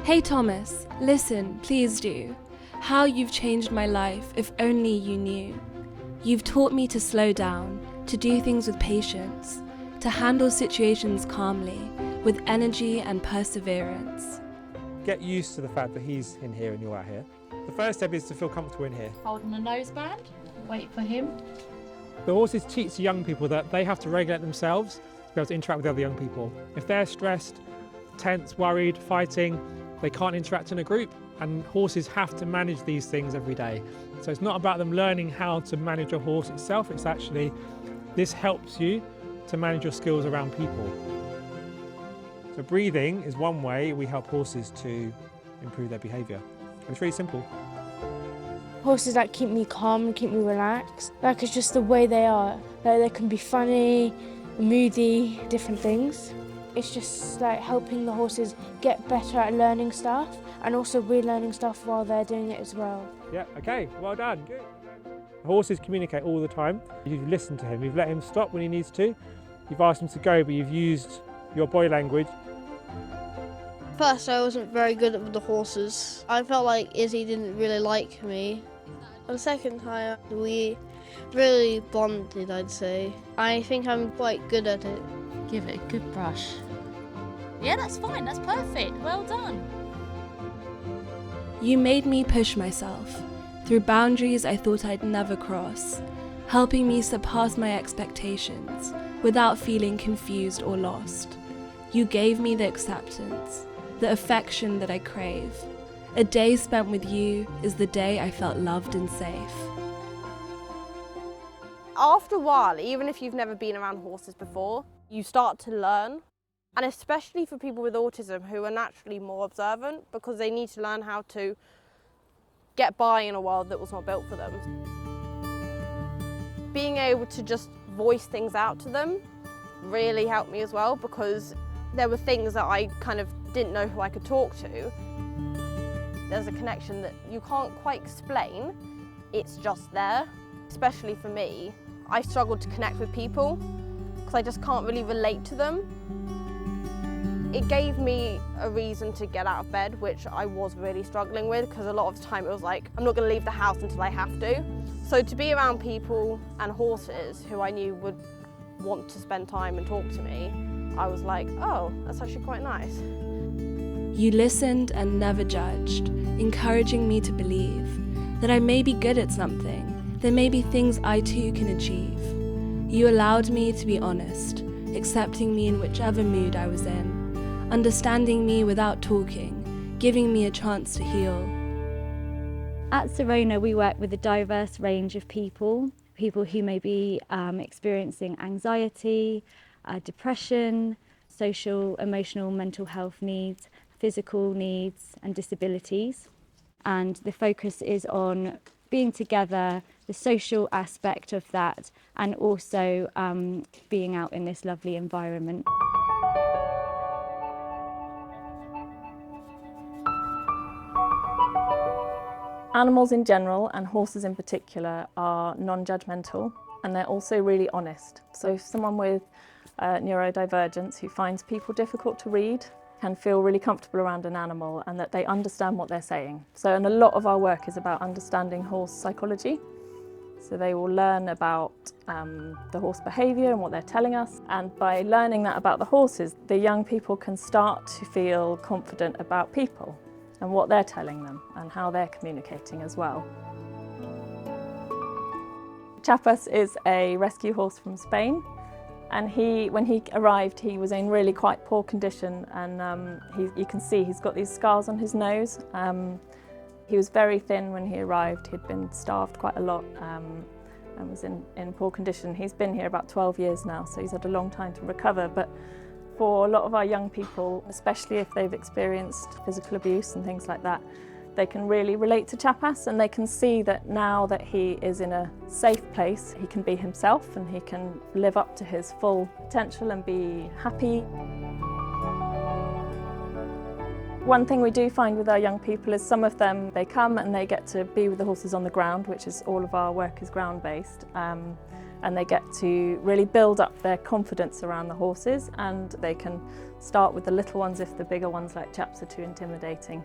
Hey Thomas, listen, please do. How you've changed my life, if only you knew. You've taught me to slow down, to do things with patience, to handle situations calmly, with energy and perseverance. Get used to the fact that he's in here and you're out here. The first step is to feel comfortable in here. Holding a noseband, wait for him. The horses teach the young people that they have to regulate themselves to be able to interact with other young people. If they're stressed, tense, worried, fighting, they can't interact in a group, and horses have to manage these things every day. So it's not about them learning how to manage a horse itself, it's actually, this helps you to manage your skills around people. So breathing is one way we help horses to improve their behaviour. It's really simple. Horses that keep me calm and keep me relaxed. Like, it's just the way they are. Like, they can be funny, moody, different things. It's just like helping the horses get better at learning stuff and also relearning stuff while they're doing it as well. Yeah, okay, well done, good. Horses communicate all the time. You've listened to him, you've let him stop when he needs to, you've asked him to go, but you've used your body language. First, I wasn't very good with the horses. I felt like Izzy didn't really like me. The second time, we really bonded, I'd say. I think I'm quite good at it. Give it a good brush. Yeah, that's fine, that's perfect, well done. You made me push myself through boundaries I thought I'd never cross, helping me surpass my expectations without feeling confused or lost. You gave me the acceptance, the affection that I crave. A day spent with you is the day I felt loved and safe. After a while, even if you've never been around horses before, you start to learn. And especially for people with autism who are naturally more observant, because they need to learn how to get by in a world that was not built for them. Being able to just voice things out to them really helped me as well, because there were things that I kind of didn't know who I could talk to. There's a connection that you can't quite explain, it's just there. Especially for me, I struggled to connect with people because I just can't really relate to them. It gave me a reason to get out of bed, which I was really struggling with, because a lot of the time it was like, I'm not going to leave the house until I have to. So to be around people and horses who I knew would want to spend time and talk to me, I was like, oh, that's actually quite nice. You listened and never judged, encouraging me to believe that I may be good at something. There may be things I too can achieve. You allowed me to be honest, accepting me in whichever mood I was in, understanding me without talking, giving me a chance to heal. At Sirona, we work with a diverse range of people who may be experiencing anxiety, depression, social, emotional, mental health needs, physical needs and disabilities. And the focus is on being together, the social aspect of that, and also being out in this lovely environment. Animals in general, and horses in particular, are non-judgmental, and they're also really honest. So if someone with neurodivergence who finds people difficult to read can feel really comfortable around an animal and that they understand what they're saying. So, and a lot of our work is about understanding horse psychology. So they will learn about the horse behaviour and what they're telling us. And by learning that about the horses, the young people can start to feel confident about people and what they're telling them and how they're communicating as well. Chapas is a rescue horse from Spain. And when he arrived, he was in really quite poor condition, and you can see he's got these scars on his nose. He was very thin when he arrived. He'd been starved quite a lot and was in poor condition. He's been here about 12 years now, so he's had a long time to recover. But for a lot of our young people, especially if they've experienced physical abuse and things like that, they can really relate to Chapas, and they can see that now that he is in a safe place, he can be himself and he can live up to his full potential and be happy. One thing we do find with our young people is some of them, they come and they get to be with the horses on the ground, which is all of our work is ground-based. and they get to really build up their confidence around the horses, and they can start with the little ones if the bigger ones like chaps are too intimidating.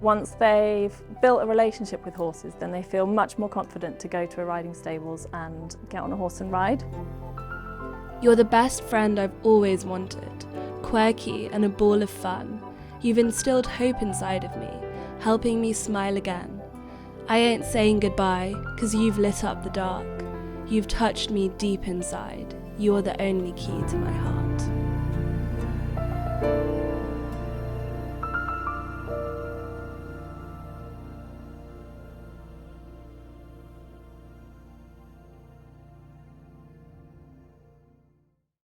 Once they've built a relationship with horses, then they feel much more confident to go to a riding stables and get on a horse and ride. You're the best friend I've always wanted, quirky and a ball of fun. You've instilled hope inside of me, helping me smile again. I ain't saying goodbye, 'cause you've lit up the dark. You've touched me deep inside. You're the only key to my heart.